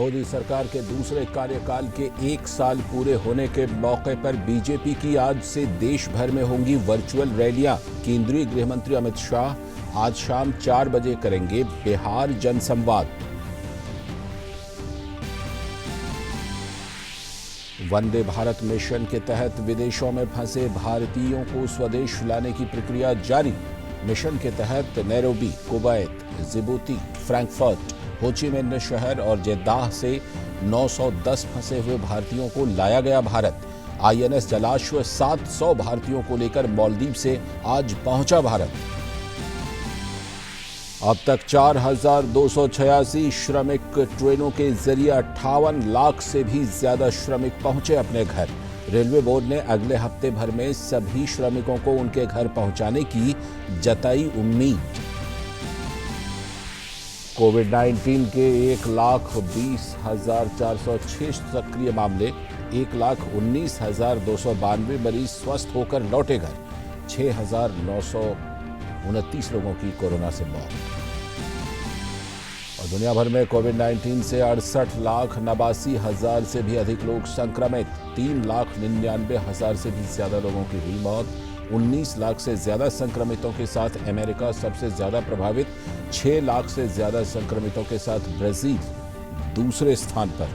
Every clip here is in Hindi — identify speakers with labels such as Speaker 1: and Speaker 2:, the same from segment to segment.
Speaker 1: मोदी सरकार के दूसरे कार्यकाल के 1 साल पूरे होने के मौके पर बीजेपी की आज से देश भर में होंगी वर्चुअल रैलियां। केंद्रीय गृह मंत्री अमित शाह आज शाम 4 बजे करेंगे बिहार जनसंवाद। वंदे भारत मिशन के तहत विदेशों में फंसे भारतीयों को स्वदेश लाने की प्रक्रिया जारी। मिशन के तहत नैरोबी, कुवैत, जिबूती, फ्रैंकफर्ट, हो ची मिन्ह शहर और जेद्दाह से 910 फंसे हुए भारतीयों को लाया गया भारत। आईएनएस जलाश्व 700 भारतीयों को लेकर मालदीव से आज पहुंचा भारत। अब तक 4,286 श्रमिक ट्रेनों के जरिए 58 लाख से भी ज्यादा श्रमिक पहुंचे अपने घर। रेलवे बोर्ड ने अगले हफ्ते भर में सभी श्रमिकों को उनके घर पहुंचाने की जताई उम्मीद। कोविड-19 के 1,20,406 सक्रिय मामले, 1,19,292 मरीज स्वस्थ होकर लौटे घर, 6,929 लोगों की कोरोना से मौत। और दुनिया भर में कोविड-19 से 68,89,000 से भी अधिक लोग संक्रमित, 3,99,000 से भी ज्यादा लोगों की हुई मौत। 19 लाख से ज्यादा संक्रमितों के साथ अमेरिका सबसे ज्यादा प्रभावित, 6 लाख से ज्यादा संक्रमितों के साथ ब्राजील दूसरे स्थान पर।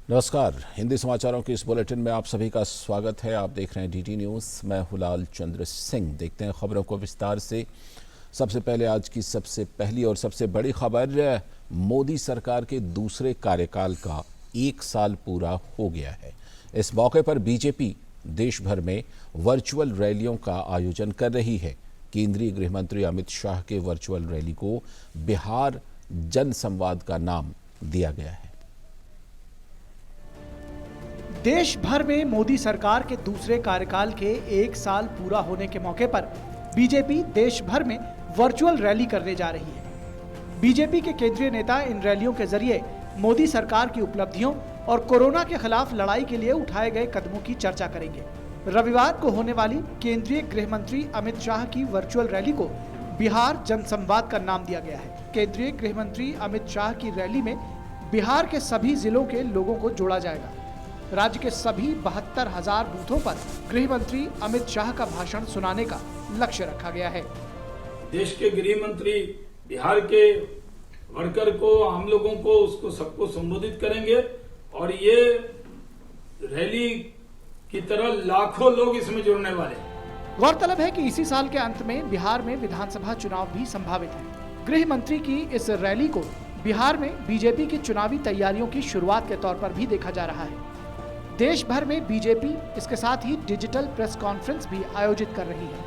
Speaker 1: नमस्कार, हिंदी समाचारों के इस बुलेटिन में आप सभी का स्वागत है। आप देख रहे हैं डीटी न्यूज। मैं हुलाल चंद्र सिंह। देखते हैं खबरों को विस्तार से। सबसे पहले आज की सबसे पहली और सबसे बड़ी खबर, मोदी सरकार के दूसरे कार्यकाल का 1 साल पूरा हो गया है। इस मौके पर बीजेपी देश भर में वर्चुअल रैलियों का आयोजन कर रही है। केंद्रीय गृह मंत्री अमित शाह के वर्चुअल रैली को बिहार जनसंवाद का नाम दिया गया है।
Speaker 2: देश भर में मोदी सरकार के दूसरे कार्यकाल के 1 साल पूरा होने के मौके पर बीजेपी देश भर में वर्चुअल रैली करने जा रही है। बीजेपी के केंद्रीय नेता इन रैलियों के जरिए मोदी सरकार की उपलब्धियों और कोरोना के खिलाफ लड़ाई के लिए उठाए गए कदमों की चर्चा करेंगे। रविवार को होने वाली केंद्रीय गृह मंत्री अमित शाह की वर्चुअल रैली को बिहार जनसंवाद का नाम दिया गया है। केंद्रीय गृह मंत्री अमित शाह की रैली में बिहार के सभी जिलों के लोगों को जोड़ा जाएगा। राज्य के सभी 72,000 बूथों पर गृह मंत्री अमित शाह का भाषण सुनाने का लक्ष्य रखा गया है।
Speaker 3: देश के गृह मंत्री बिहार के वर्कर को, हम लोगों को, उसको सबको संबोधित करेंगे और ये रैली की तरह लाखों लोग इसमें जुड़ने वाले हैं।
Speaker 2: गौरतलब है कि इसी साल के अंत में बिहार में विधानसभा चुनाव भी संभावित है। गृह मंत्री की इस रैली को बिहार में बीजेपी की चुनावी तैयारियों की शुरुआत के तौर पर भी देखा जा रहा है। देश भर में बीजेपी इसके साथ ही डिजिटल प्रेस कॉन्फ्रेंस भी आयोजित कर रही है।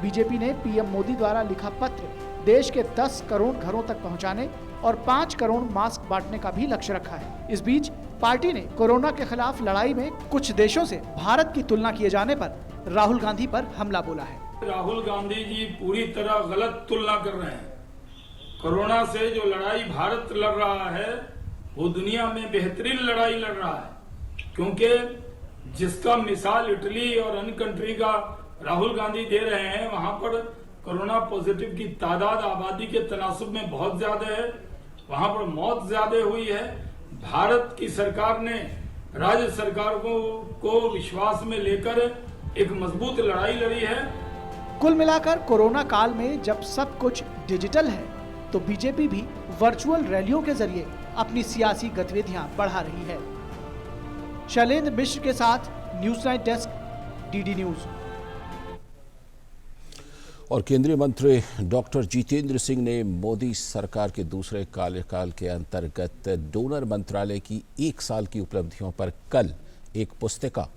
Speaker 2: बीजेपी ने पीएम मोदी द्वारा लिखा पत्र देश के 10 करोड़ घरों तक पहुंचाने और 5 करोड़ मास्क बांटने का भी लक्ष्य रखा है। इस बीच पार्टी ने कोरोना के खिलाफ लड़ाई में कुछ देशों से भारत की तुलना किए जाने पर राहुल गांधी पर हमला बोला है।
Speaker 3: राहुल गांधी जी पूरी तरह गलत तुलना कर रहे हैं। कोरोना से जो लड़ाई भारत लड़ रहा है वो दुनिया में बेहतरीन लड़ाई लड़ रहा है, क्योंकि जिसका मिसाल इटली और अन्य कंट्री का राहुल गांधी दे रहे हैं, वहां पर कोरोना पॉजिटिव की तादाद आबादी के तनासुब में बहुत ज्यादा है, वहां पर मौत ज्यादा हुई है। भारत की सरकार ने राज्य सरकारों को विश्वास में लेकर एक मजबूत लड़ाई लड़ी है।
Speaker 2: कुल मिलाकर कोरोना काल में जब सब कुछ डिजिटल है तो बीजेपी भी वर्चुअल रैलियों के जरिए अपनी सियासी गतिविधियां बढ़ा रही है। शैलेंद्र मिश्र के साथ news night desk, DD news.
Speaker 1: और केंद्रीय मंत्री डॉक्टर जितेंद्र सिंह ने मोदी सरकार के दूसरे कार्यकाल के अंतर्गत डोनर मंत्रालय की 1 साल की उपलब्धियों पर कल एक पुस्तिका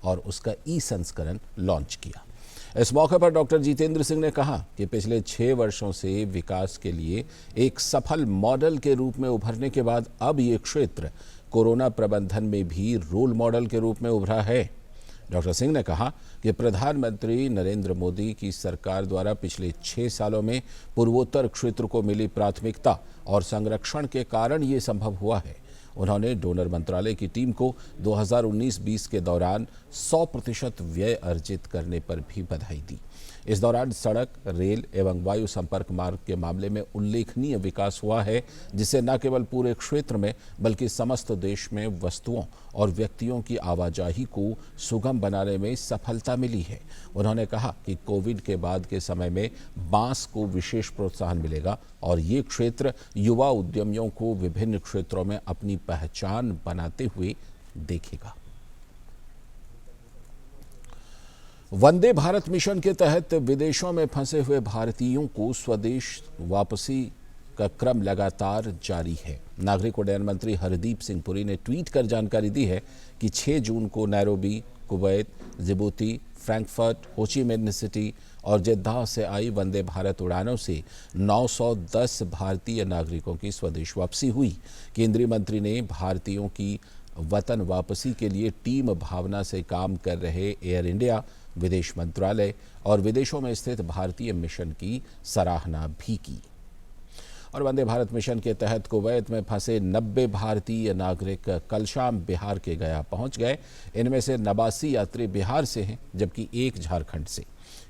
Speaker 1: और उसका ई-संस्करण लॉन्च किया। इस मौके पर डॉक्टर जितेंद्र सिंह ने कहा कि पिछले 6 वर्षों से विकास के लिए एक सफल मॉडल के रूप में उभरने के बाद अब ये क्षेत्र कोरोना प्रबंधन में भी रोल मॉडल के रूप में उभरा है। डॉक्टर सिंह ने कहा कि प्रधानमंत्री नरेंद्र मोदी की सरकार द्वारा पिछले 6 सालों में पूर्वोत्तर क्षेत्र को मिली प्राथमिकता और संरक्षण के कारण ये संभव हुआ है। उन्होंने डोनर मंत्रालय की टीम को 2019-20 के दौरान 100% व्यय अर्जित करने पर भी बधाई दी। इस दौरान सड़क, रेल एवं वायु संपर्क मार्ग के मामले में उल्लेखनीय विकास हुआ है, जिससे न केवल पूरे क्षेत्र में बल्कि समस्त देश में वस्तुओं और व्यक्तियों की आवाजाही को सुगम बनाने में सफलता मिली है। उन्होंने कहा कि कोविड के बाद के समय में बांस को विशेष प्रोत्साहन मिलेगा और ये क्षेत्र युवा उद्यमियों को विभिन्न क्षेत्रों में अपनी पहचान बनाते हुए देखेगा। वंदे भारत मिशन के तहत विदेशों में फंसे हुए भारतीयों को स्वदेश वापसी का क्रम लगातार जारी है। नागरिक उड्डयन मंत्री हरदीप सिंह पुरी ने ट्वीट कर जानकारी दी है कि 6 जून को नैरोबी, कुवैत, जिबूती, फ्रैंकफर्ट, हो ची मिन्ह सिटी और जेद्दाह से आई वंदे भारत उड़ानों से 910 भारतीय नागरिकों की स्वदेश वापसी हुई। केंद्रीय मंत्री ने भारतीयों की वतन वापसी के लिए टीम भावना से काम कर रहे एयर इंडिया, विदेश मंत्रालय और विदेशों में स्थित भारतीय मिशन की सराहना भी की। और वंदे भारत मिशन के तहत कुवैत में फंसे 90 भारतीय नागरिक कल शाम बिहार के गया पहुंच गए। इनमें से 89 यात्री बिहार से हैं, जबकि 1 झारखंड से।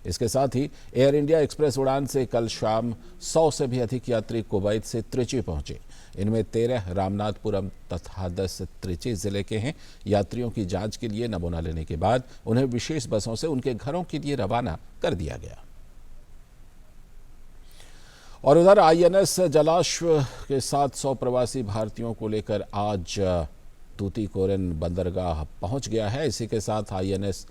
Speaker 1: इसके साथ ही एयर इंडिया एक्सप्रेस उड़ान से कल शाम 100 से भी अधिक यात्री कुवैत से त्रिची पहुंचे। इनमें 13 रामनाथपुरम तथा 10 त्रिची जिले के हैं। यात्रियों की जांच के लिए नमूना लेने के बाद उन्हें विशेष बसों से उनके घरों के लिए रवाना कर दिया गया। और उधर आईएनएस जलाश्व के 700 प्रवासी भारतीयों को लेकर आज तूतीकोरिन बंदरगाह पहुंच गया है। इसी के साथ आईएनएस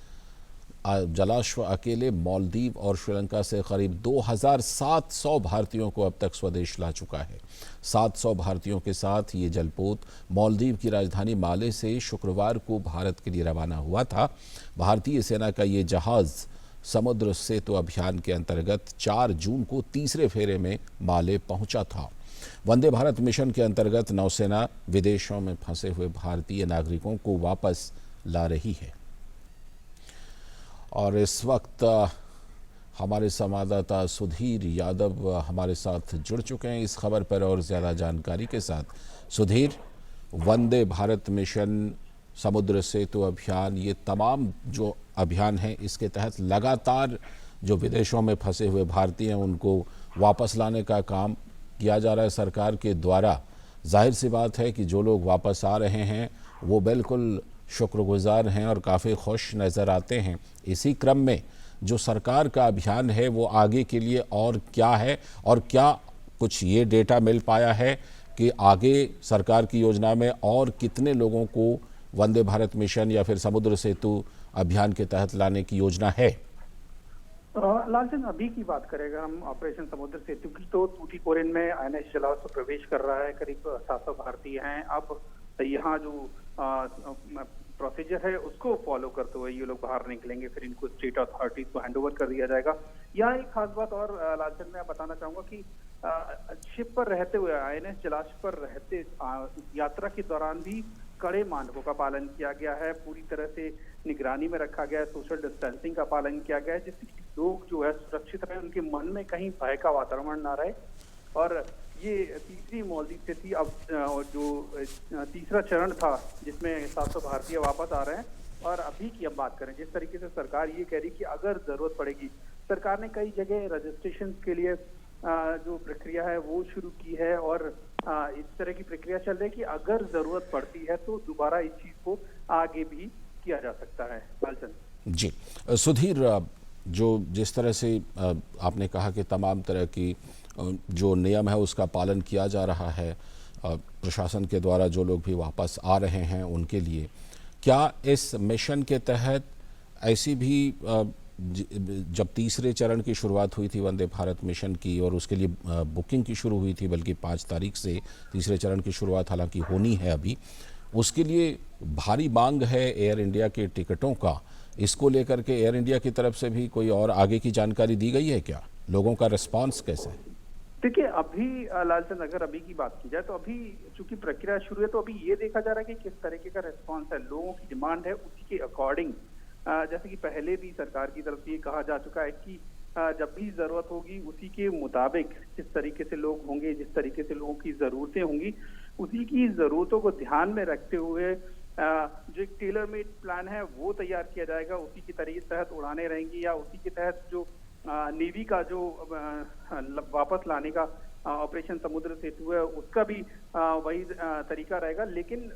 Speaker 1: जलाश्व अकेले मालदीव और श्रीलंका से करीब 2700 भारतीयों को अब तक स्वदेश ला चुका है। 700 भारतीयों के साथ ये जलपोत मालदीव की राजधानी माले से शुक्रवार को भारत के लिए रवाना हुआ था। भारतीय सेना का ये जहाज समुद्र सेतु अभियान के अंतर्गत 4 जून को तीसरे फेरे में माले पहुंचा था। वंदे भारत मिशन के अंतर्गत नौसेना विदेशों में फंसे हुए भारतीय नागरिकों को वापस ला रही है। और इस वक्त हमारे संवाददाता सुधीर यादव हमारे साथ जुड़ चुके हैं इस खबर पर और ज़्यादा जानकारी के साथ। सुधीर, वंदे भारत मिशन, समुद्र सेतु अभियान, ये तमाम जो अभियान हैं, इसके तहत लगातार जो विदेशों में फंसे हुए भारतीय हैं उनको वापस लाने का काम किया जा रहा है सरकार के द्वारा। जाहिर सी बात है कि जो लोग वापस आ रहे हैं वो बिल्कुल शुक्रगुजार हैं और काफ़ी खुश नज़र आते हैं। इसी क्रम में जो सरकार का अभियान है वो आगे के लिए और क्या है, और क्या कुछ ये डेटा मिल पाया है कि आगे सरकार की योजना में और कितने लोगों को वंदे भारत मिशन या फिर समुद्र सेतु अभियान के तहत लाने की योजना है?
Speaker 4: लालचंद, अभी की बात करें अगर हम ऑपरेशन समुद्र सेतु की, तो तूतीकोरिन में आईएनएस जलाश्व प्रवेश कर रहा है। करीब 700 भारतीय हैं। अब यहाँ जो प्रोसीजर है उसको फॉलो करते हुए ये लोग बाहर निकलेंगे, फिर इनको स्टेट अथॉरिटीज को हैंडओवर कर दिया जाएगा। यहाँ एक खास बात और लालचंद मैं बताना चाहूंगा कि शिप पर रहते हुए, आईएनएस जलाश्व पर रहते यात्रा के दौरान भी कड़े मानकों का पालन किया गया है। पूरी तरह से निगरानी में रखा गया है, सोशल डिस्टेंसिंग का पालन किया गया है, जिससे लोग जो है सुरक्षित रहे, उनके मन में कहीं भय का वातावरण ना रहे। और ये तीसरी मालदीव से थी। अब जो तीसरा चरण था जिसमें 700 भारतीय वापस आ रहे हैं। और अभी की हम बात करें, जिस तरीके से सरकार ये कह रही कि अगर जरूरत पड़ेगी, सरकार ने कई जगह रजिस्ट्रेशन के लिए जो प्रक्रिया है वो शुरू की है और इस तरह की प्रक्रिया चल रही है कि अगर जरूरत पड़ती है तो दोबारा इस चीज को आगे भी किया जा सकता है। लालचंद
Speaker 1: जी, सुधीर, जो जिस तरह से आपने कहा कि तमाम तरह की जो नियम है उसका पालन किया जा रहा है प्रशासन के द्वारा, जो लोग भी वापस आ रहे हैं उनके लिए, क्या इस मिशन के तहत ऐसी भी जब तीसरे चरण की शुरुआत हुई थी वंदे भारत मिशन की और उसके लिए बुकिंग की शुरू हुई थी, बल्कि 5 तारीख से तीसरे चरण की शुरुआत हालांकि होनी है अभी, उसके लिए भारी मांग है एयर इंडिया के टिकटों का। इसको लेकर के एयर इंडिया की तरफ से भी कोई और आगे की जानकारी दी गई है क्या? लोगों का रिस्पांस कैसा है?
Speaker 4: देखिए, अभी लालचंद अगर अभी की बात की जाए तो अभी चूंकि प्रक्रिया शुरू है तो अभी ये देखा जा रहा है कि किस तरीके का रिस्पांस है, लोगों की डिमांड है उसी के अकॉर्डिंग। जैसे कि पहले भी सरकार की तरफ से ये कहा जा चुका है कि जब भी जरूरत होगी उसी के मुताबिक जिस तरीके से लोग होंगे, जिस तरीके से लोगों की जरूरतें होंगी, उसी की ज़रूरतों को ध्यान में रखते हुए जो एक टेलर मेड प्लान है वो तैयार किया जाएगा। उसी के तहत उड़ानें रहेंगी, या उसी के तहत जो नेवी का जो वापस लाने का ऑपरेशन समुद्र सेतु है उसका भी वही तरीका रहेगा। लेकिन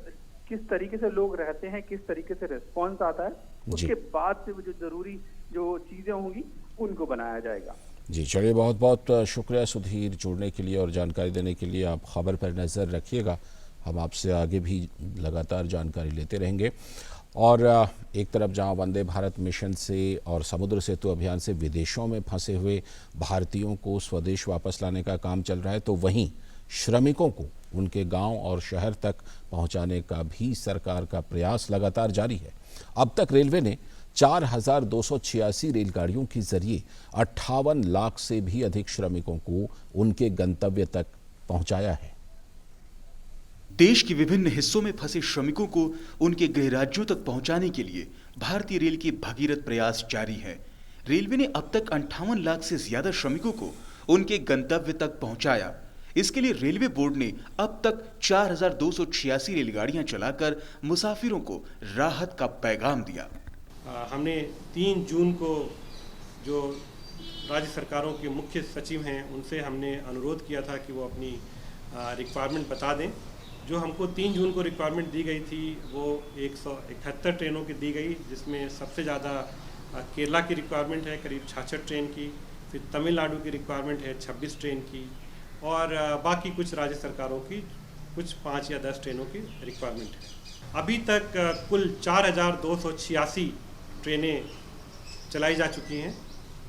Speaker 4: किस तरीके से लोग रहते हैं, किस तरीके से रिस्पॉन्स आता है, उसके बाद से जो जरूरी जो चीजें होंगी उनको बनाया जाएगा।
Speaker 1: जी चलिए, बहुत बहुत शुक्रिया सुधीर जुड़ने के लिए और जानकारी देने के लिए। आप खबर पर नज़र रखिएगा, हम आपसे आगे भी लगातार जानकारी लेते रहेंगे। और एक तरफ जहां वंदे भारत मिशन से और समुद्र सेतु अभियान से विदेशों में फंसे हुए भारतीयों को स्वदेश वापस लाने का काम चल रहा है, तो वहीं श्रमिकों को उनके गांव और शहर तक पहुंचाने का भी सरकार का प्रयास लगातार जारी है। अब तक रेलवे ने 4,286 रेलगाड़ियों के जरिए 58 लाख से भी अधिक श्रमिकों को उनके गंतव्य तक पहुंचाया है।
Speaker 5: देश के विभिन्न हिस्सों में फंसे श्रमिकों को उनके गृह राज्यों तक पहुंचाने के लिए भारतीय रेल के भगीरथ प्रयास जारी है। रेलवे ने अब तक 58 लाख से ज्यादा श्रमिकों को उनके गंतव्य तक पहुंचाया। इसके लिए रेलवे बोर्ड ने अब तक 4,286 रेलगाड़ियां चलाकर मुसाफिरों को राहत का पैगाम दिया।
Speaker 6: हमने 3 जून को जो राज्य सरकारों के मुख्य सचिव हैं उनसे हमने अनुरोध किया था कि वो अपनी रिक्वायरमेंट बता दें। जो हमको 3 जून को रिक्वायरमेंट दी गई थी वो 171 ट्रेनों की दी गई, जिसमें सबसे ज़्यादा केरला की रिक्वायरमेंट है करीब 66 ट्रेन की, फिर तमिलनाडु की रिक्वायरमेंट है 26 ट्रेन की, और बाकी कुछ राज्य सरकारों की कुछ 5 या 10 ट्रेनों की रिक्वायरमेंट है। अभी तक कुल 4,286 ट्रेनें चलाई जा चुकी हैं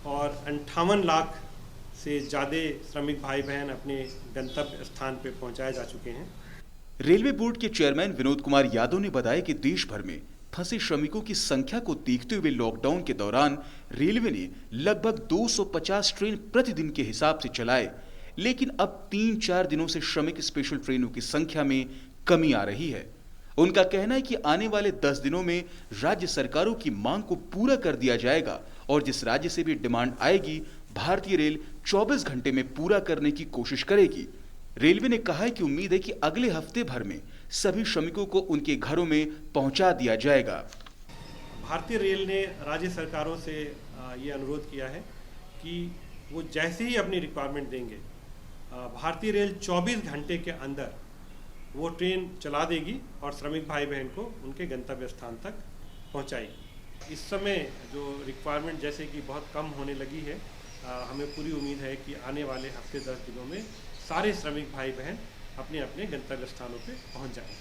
Speaker 6: और 58 लाख से ज़्यादा श्रमिक भाई बहन अपने गंतव्य स्थान पर पहुंचाए जा चुके हैं।
Speaker 5: रेलवे बोर्ड के चेयरमैन विनोद कुमार यादव ने बताया कि देश भर में फंसे श्रमिकों की संख्या को देखते हुए लॉकडाउन के दौरान रेलवे ने लगभग 250 ट्रेन प्रतिदिन के हिसाब से चलाए, लेकिन अब 3-4 दिनों से श्रमिक स्पेशल ट्रेनों की संख्या में कमी आ रही है। उनका कहना है कि आने वाले 10 दिनों में राज्य सरकारों की मांग को पूरा कर दिया जाएगा और जिस राज्य से भी डिमांड आएगी भारतीय रेल 24 घंटे में पूरा करने की कोशिश करेगी। रेलवे ने कहा है कि उम्मीद है कि अगले हफ्ते भर में सभी श्रमिकों को उनके घरों में पहुंचा दिया जाएगा।
Speaker 6: भारतीय रेल ने राज्य सरकारों से ये अनुरोध किया है कि वो जैसे ही अपनी रिक्वायरमेंट देंगे भारतीय रेल 24 घंटे के अंदर वो ट्रेन चला देगी और श्रमिक भाई बहन को उनके गंतव्य स्थान तक पहुंचाएगी। इस समय जो रिक्वायरमेंट जैसे कि बहुत कम होने लगी है, हमें पूरी उम्मीद है कि आने वाले हफ्ते 10 दिनों में सारे श्रमिक भाई बहन अपने अपने गंतव्य स्थानों पे पहुंच जाएंगे।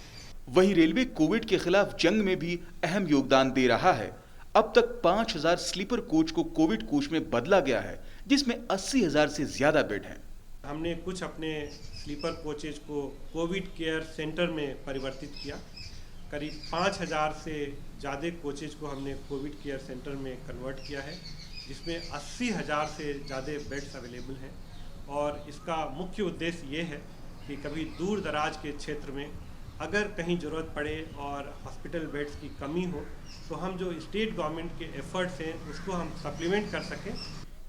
Speaker 5: वहीं रेलवे कोविड के खिलाफ जंग में भी अहम योगदान दे रहा है। अब तक 5,000 स्लीपर कोच को कोविड कोच में बदला गया है, जिसमें 80,000 से ज्यादा बेड हैं।
Speaker 6: हमने कुछ अपने स्लीपर कोचेज को कोविड केयर सेंटर में परिवर्तित किया। करीब 5,000 से ज़्यादा कोचेज को हमने कोविड केयर सेंटर में कन्वर्ट किया है, जिसमें 80,000 से ज़्यादा बेड्स अवेलेबल हैं। और इसका मुख्य उद्देश्य ये है कि कभी दूर दराज के क्षेत्र में अगर कहीं ज़रूरत पड़े और हॉस्पिटल बेड्स की कमी हो तो हम जो स्टेट गवर्नमेंट के एफर्ट्स हैं उसको हम सप्लीमेंट कर सकें।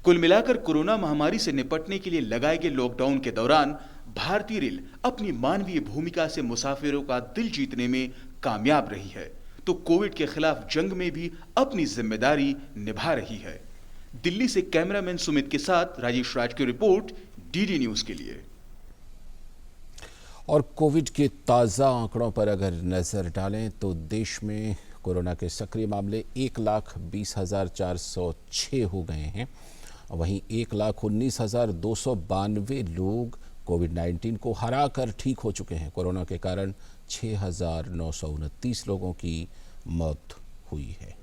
Speaker 5: कुल मिलाकर कोरोना महामारी से निपटने के लिए लगाए गए लॉकडाउन के दौरान भारतीय रेल अपनी मानवीय भूमिका से मुसाफिरों का दिल जीतने में कामयाब रही है, तो कोविड के खिलाफ जंग में भी अपनी जिम्मेदारी निभा रही है। दिल्ली से कैमरामैन सुमित के साथ राजेश राज की रिपोर्ट, डीडी न्यूज के लिए।
Speaker 1: और कोविड के ताज़ा आंकड़ों पर अगर नज़र डालें तो देश में कोरोना के सक्रिय मामले 1,20,406 हो गए हैं। वहीं 1,19,292 लोग कोविड-19 को हराकर ठीक हो चुके हैं। कोरोना के कारण 6,929 लोगों की मौत हुई है।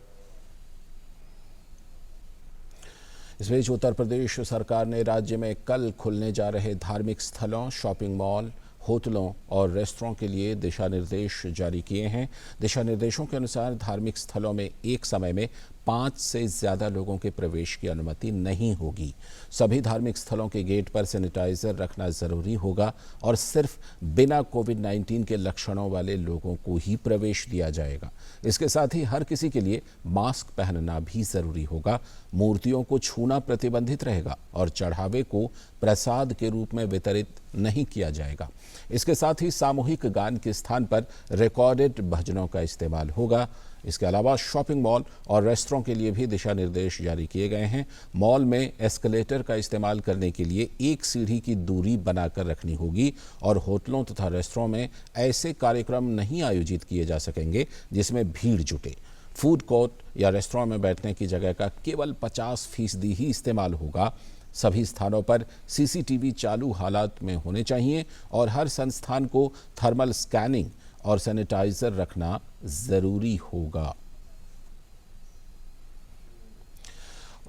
Speaker 1: इस बीच उत्तर प्रदेश सरकार ने राज्य में कल खुलने जा रहे धार्मिक स्थलों, शॉपिंग मॉल, होटलों और रेस्तरां के लिए दिशा निर्देश जारी किए हैं। दिशा निर्देशों के अनुसार धार्मिक स्थलों में एक समय में 5 से ज़्यादा लोगों के प्रवेश की अनुमति नहीं होगी। सभी धार्मिक स्थलों के गेट पर सैनिटाइजर रखना ज़रूरी होगा और सिर्फ बिना कोविड-19 के लक्षणों वाले लोगों को ही प्रवेश दिया जाएगा। इसके साथ ही हर किसी के लिए मास्क पहनना भी ज़रूरी होगा। मूर्तियों को छूना प्रतिबंधित रहेगा और चढ़ावे को प्रसाद के रूप में वितरित नहीं किया जाएगा। इसके साथ ही सामूहिक गान के स्थान पर रिकॉर्डेड भजनों का इस्तेमाल होगा। इसके अलावा शॉपिंग मॉल और रेस्टोरेंट के लिए भी दिशा निर्देश जारी किए गए हैं। मॉल में एस्केलेटर का इस्तेमाल करने के लिए एक सीढ़ी की दूरी बनाकर रखनी होगी और होटलों तथा रेस्टोरेंट में ऐसे कार्यक्रम नहीं आयोजित किए जा सकेंगे जिसमें भीड़ जुटे। फूड कोर्ट या रेस्टोरेंट में बैठने की जगह का केवल 50% ही इस्तेमाल होगा। सभी स्थानों पर सीसीटीवी चालू हालात में होने चाहिए और हर संस्थान को थर्मल स्कैनिंग और सैनिटाइजर रखना जरूरी होगा।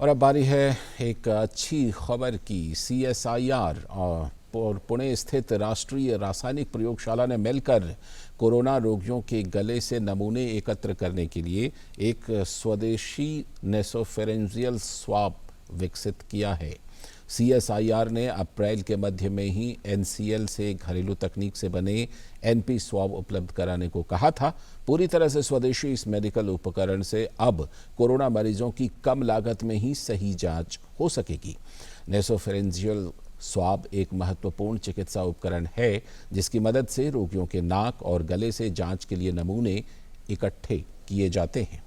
Speaker 1: और अब बारी है एक अच्छी खबर की। CSIR और पुणे स्थित राष्ट्रीय रासायनिक प्रयोगशाला ने मिलकर कोरोना रोगियों के गले से नमूने एकत्र करने के लिए एक स्वदेशी नेसोफेरेंजियल स्वाब विकसित किया है। CSIR ने अप्रैल के मध्य में ही NCL से घरेलू तकनीक से बने NP स्वाब उपलब्ध कराने को कहा था। पूरी तरह से स्वदेशी इस मेडिकल उपकरण से अब कोरोना मरीजों की कम लागत में ही सही जांच हो सकेगी। नेसोफेरेंजियल स्वाब एक महत्वपूर्ण चिकित्सा उपकरण है जिसकी मदद से रोगियों के नाक और गले से जांच के लिए नमूने इकट्ठे किए जाते हैं।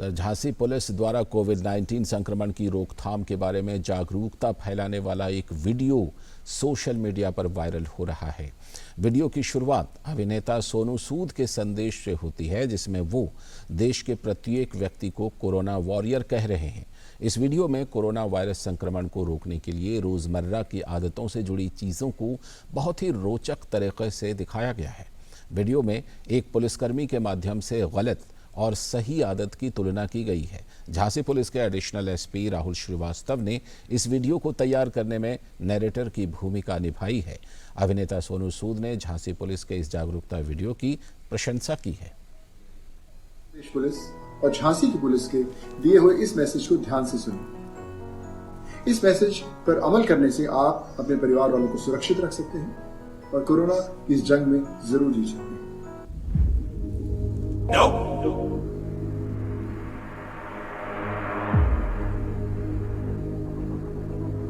Speaker 1: झांसी पुलिस द्वारा कोविड-19 संक्रमण की रोकथाम के बारे में जागरूकता फैलाने वाला एक वीडियो सोशल मीडिया पर वायरल हो रहा है। वीडियो की शुरुआत अभिनेता सोनू सूद के संदेश से होती है जिसमें वो देश के प्रत्येक व्यक्ति को कोरोना वॉरियर कह रहे हैं। इस वीडियो में कोरोना वायरस संक्रमण को रोकने के लिए रोजमर्रा की आदतों से जुड़ी चीज़ों को बहुत ही रोचक तरीके से दिखाया गया है। वीडियो में एक पुलिसकर्मी के माध्यम से गलत और सही आदत की तुलना की गई है। झांसी पुलिस के एडिशनल SP राहुल श्रीवास्तव ने इस वीडियो को तैयार करने में नैरेटर की भूमिका निभाई है। अभिनेता सोनू सूद ने झांसी पुलिस के इस जागरूकता वीडियो की प्रशंसा की है।
Speaker 7: पुलिस और झांसी की पुलिस के दिए हुए इस मैसेज को ध्यान से सुनिए। इस मैसेज पर अमल करने से आप अपने परिवार वालों को सुरक्षित रख सकते हैं और कोरोना की इस जंग में जरूर जीत सकते हैं।
Speaker 8: No.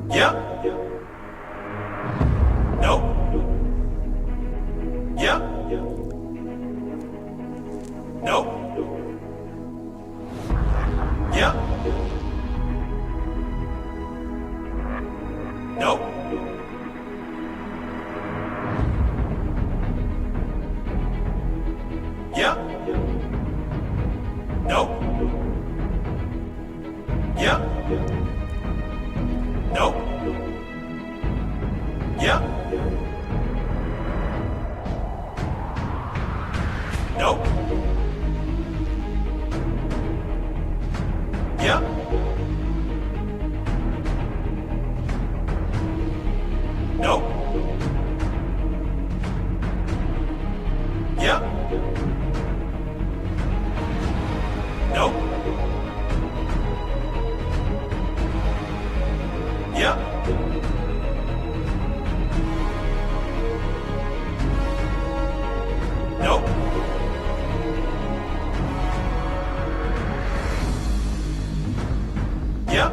Speaker 8: Yeah. No. Yeah. No. Yeah. No. Yeah. No. Yeah. No. Yeah. No. Yeah. No. Yeah. No. Yeah. No. Yeah.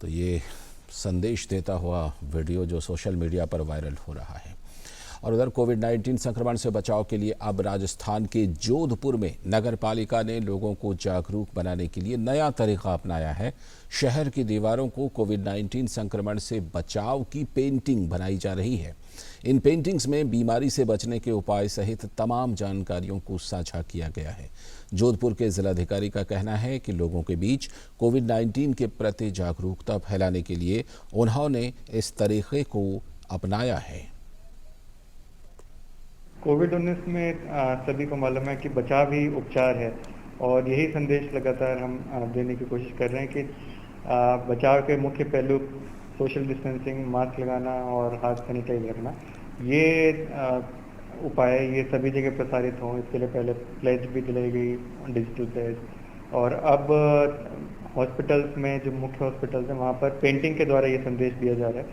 Speaker 1: तो ये संदेश देता हुआ वीडियो जो सोशल मीडिया पर वायरल हो रहा है। और उधर कोविड-19 संक्रमण से बचाव के लिए अब राजस्थान के जोधपुर में नगर पालिका ने लोगों को जागरूक बनाने के लिए नया तरीका अपनाया है। शहर की दीवारों को कोविड-19 संक्रमण से बचाव की पेंटिंग बनाई जा रही है। इन पेंटिंग्स में बीमारी से बचने के उपाय सहित तमाम जानकारियों को साझा किया गया है। जोधपुर के जिलाधिकारी का कहना है कि लोगों के बीच कोविड-19 के प्रति जागरूकता फैलाने के लिए उन्होंने इस तरीके को अपनाया है।
Speaker 9: कोविड-19 में सभी को मालूम है कि बचाव ही उपचार है और यही संदेश लगातार हम देने की कोशिश कर रहे हैं कि बचाव के मुख्य पहलू सोशल डिस्टेंसिंग, मास्क लगाना और हाथ सैनिटाइज रखना, ये उपाय ये सभी जगह प्रसारित हों, इसके लिए पहले प्लेज भी दिलाई गई, डिजिटल प्लेज। और अब हॉस्पिटल्स में, जो मुख्य हॉस्पिटल्स हैं, वहाँ पर पेंटिंग के द्वारा ये संदेश दिया जा रहा है।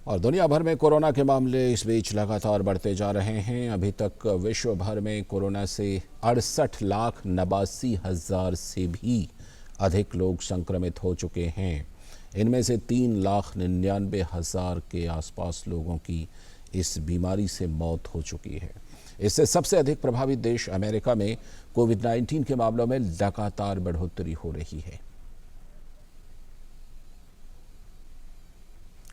Speaker 1: और दुनिया भर में कोरोना के मामले इस बीच लगातार बढ़ते जा रहे हैं। अभी तक विश्व भर में कोरोना से 68,89,000 से भी अधिक लोग संक्रमित हो चुके हैं। इनमें से 3,99,000 के आसपास लोगों की इस बीमारी से मौत हो चुकी है। इससे सबसे अधिक प्रभावित देश अमेरिका में कोविड-19 के मामलों में लगातार बढ़ोतरी हो रही है।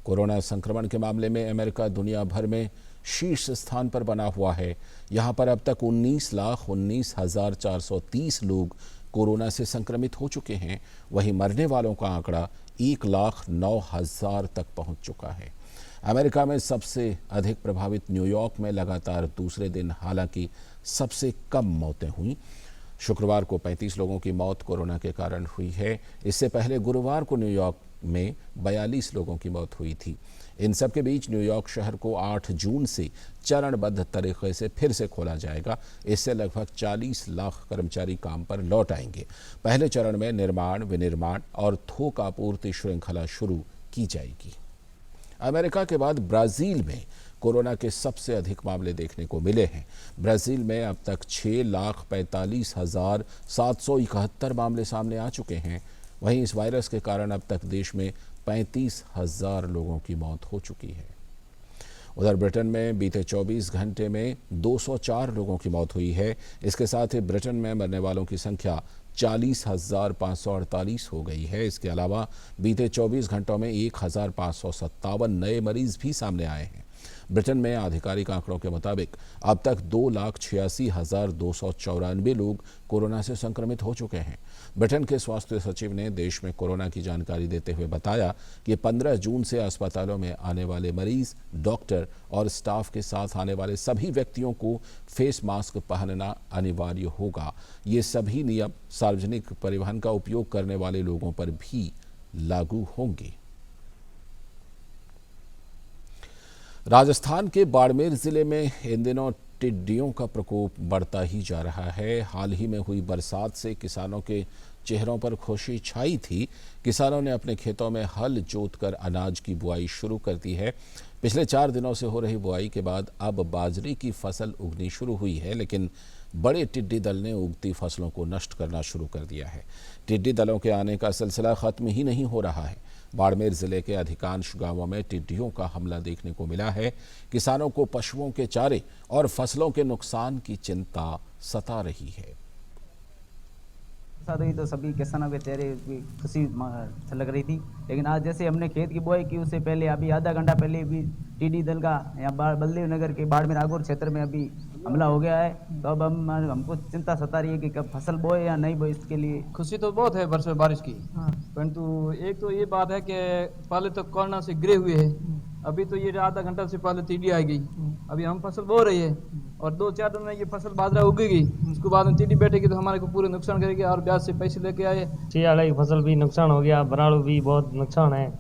Speaker 1: कोरोना संक्रमण के मामले में अमेरिका दुनिया भर में शीर्ष स्थान पर बना हुआ है। यहां पर अब तक 19,19,430 लोग कोरोना से संक्रमित हो चुके हैं। वहीं मरने वालों का आंकड़ा 1,09,000 तक पहुंच चुका है। अमेरिका में सबसे अधिक प्रभावित न्यूयॉर्क में लगातार दूसरे दिन हालांकि सबसे कम मौतें हुई। शुक्रवार को 35 लोगों की मौत कोरोना के कारण हुई है। इससे पहले गुरुवार को न्यूयॉर्क में 42 लोगों की मौत हुई थी। इन सब के बीच न्यूयॉर्क शहर को 8 जून से चरणबद्ध तरीके से फिर से खोला जाएगा। इससे लगभग 40 लाख कर्मचारी काम पर लौट आएंगे। पहले चरण में निर्माण, विनिर्माण और थोक आपूर्ति श्रृंखला शुरू की जाएगी। अमेरिका के बाद ब्राजील में कोरोना के सबसे अधिक मामले देखने को मिले हैं। ब्राजील में अब तक 6,45,771 मामले सामने आ चुके हैं। वहीं इस वायरस के कारण अब तक देश में 35,000 लोगों की मौत हो चुकी है। उधर ब्रिटेन में बीते 24 घंटे में 204 लोगों की मौत हुई है। इसके साथ ही ब्रिटेन में मरने वालों की संख्या 40,548 हो गई है। इसके अलावा बीते 24 घंटों में 1,557 नए मरीज भी सामने आए हैं। ब्रिटेन में आधिकारिक आंकड़ों के मुताबिक अब तक 2,86,294 लोग कोरोना से संक्रमित हो चुके हैं। ब्रिटेन के स्वास्थ्य सचिव ने देश में कोरोना की जानकारी देते हुए बताया कि 15 जून से अस्पतालों में आने वाले मरीज, डॉक्टर और स्टाफ के साथ आने वाले सभी व्यक्तियों को फेस मास्क पहनना अनिवार्य होगा। ये सभी नियम सार्वजनिक परिवहन का उपयोग करने वाले लोगों पर भी लागू होंगे। राजस्थान के बाड़मेर जिले में इन दिनों टिड्डियों का प्रकोप बढ़ता ही जा रहा है। हाल ही में हुई बरसात से किसानों के चेहरों पर खुशी छाई थी। किसानों ने अपने खेतों में हल जोतकर अनाज की बुआई शुरू कर दी है। पिछले 4 दिनों से हो रही बुआई के बाद अब बाजरे की फसल उगनी शुरू हुई है, लेकिन बड़े टिड्डी दल ने उगती फसलों को नष्ट करना शुरू कर दिया है। टिड्डी दलों के आने का सिलसिला खत्म ही नहीं हो रहा है। बाड़मेर जिले के अधिकांश गांवों में टिड्डियों का हमला देखने को मिला है। किसानों को पशुओं के चारे और फसलों के नुकसान की चिंता सता रही है।
Speaker 10: हुई तो सभी किसानों के चेहरे खुशी लग रही थी, लेकिन आज जैसे हमने खेत की बुआई की उससे पहले अभी आधा घंटा पहले भी टिड्डी दल का यहाँ बलदेव नगर के बाड़मेर आगोर क्षेत्र में अभी हमला हो गया है। तो अब हमको चिंता सता रही है कि कब फसल बोए या नहीं बोए। इसके लिए
Speaker 11: खुशी तो बहुत है वर्षों बारिश की, परंतु एक तो ये बात है कि पहले तो कोरोना से गिरे हुए है, अभी तो ये आधा घंटा से पहले टिड्डी आ गई। अभी हम फसल बो रही है और 2-4 दिन में ये फसल बाजरा उगेगी, उसके बाद में टिड्डी बैठेगी तो हमारे को पूरे नुकसान करेगी और ब्याज से पैसे लेके आए।
Speaker 12: सियाड़ा की फसल भी नुकसान हो गया, बराड़ू भी बहुत नुकसान है,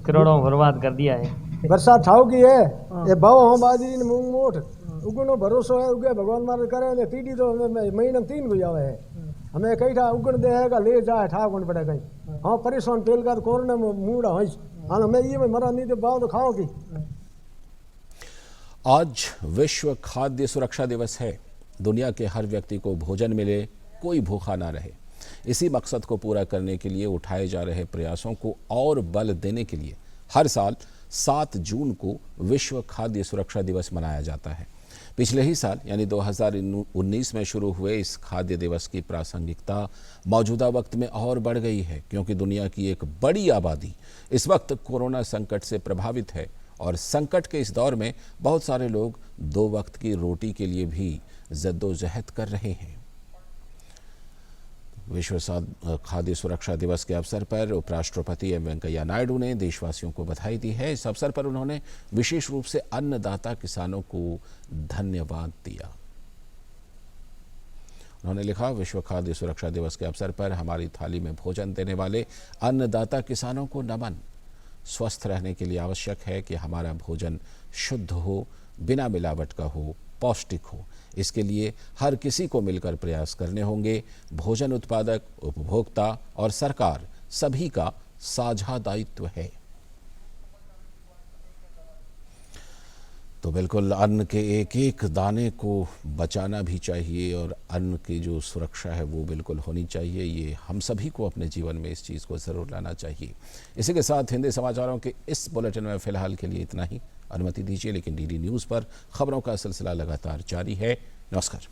Speaker 12: करोड़ों बर्बाद कर दिया है।
Speaker 13: बरसात ठाव की है, ये भाव हम बाजरी मूंग मोट उगनो भरोसो है, उगे भगवान मारे करे। टिड्डी तो महीने 3 को आवे है, हमें कई ठा उगन देगा ले जाए ठाव कौन पड़े कहीं। हाँ परेशान तेल का कोरोना में मूड है। हाँ मैं ये मरा नहीं तो बाव तो खाओ की।
Speaker 1: आज विश्व खाद्य सुरक्षा दिवस है। दुनिया के हर व्यक्ति को भोजन मिले, कोई भूखा ना रहे। इसी मकसद को पूरा करने के लिए उठाए जा रहे प्रयासों को और बल देने के लिए हर साल 7 जून को विश्व खाद्य सुरक्षा दिवस मनाया जाता है। पिछले ही साल यानी 2019 में शुरू हुए इस खाद्य दिवस की प्रासंगिकता मौजूदा वक्त में और बढ़ गई है, क्योंकि दुनिया की एक बड़ी आबादी इस वक्त कोरोना संकट से प्रभावित है और संकट के इस दौर में बहुत सारे लोग 2 वक्त की रोटी के लिए भी जद्दोजहद कर रहे हैं। विश्व खाद्य सुरक्षा दिवस के अवसर पर उपराष्ट्रपति एम वेंकैया नायडू ने देशवासियों को बधाई दी है। इस अवसर पर उन्होंने विशेष रूप से अन्नदाता किसानों को धन्यवाद दिया। उन्होंने लिखा, विश्व खाद्य सुरक्षा दिवस के अवसर पर हमारी थाली में भोजन देने वाले अन्नदाता किसानों को नमन। स्वस्थ रहने के लिए आवश्यक है कि हमारा भोजन शुद्ध हो, बिना मिलावट का हो, पौष्टिक हो। इसके लिए हर किसी को मिलकर प्रयास करने होंगे। भोजन उत्पादक, उपभोक्ता और सरकार सभी का साझा दायित्व है। तो बिल्कुल अन्न के एक एक दाने को बचाना भी चाहिए और अन्न की जो सुरक्षा है वो बिल्कुल होनी चाहिए। ये हम सभी को अपने जीवन में इस चीज़ को ज़रूर लाना चाहिए। इसी के साथ हिंदी समाचारों के इस बुलेटिन में फ़िलहाल के लिए इतना ही। अनुमति दीजिए, लेकिन डीडी न्यूज़ पर खबरों का सिलसिला लगातार जारी है। नमस्कार।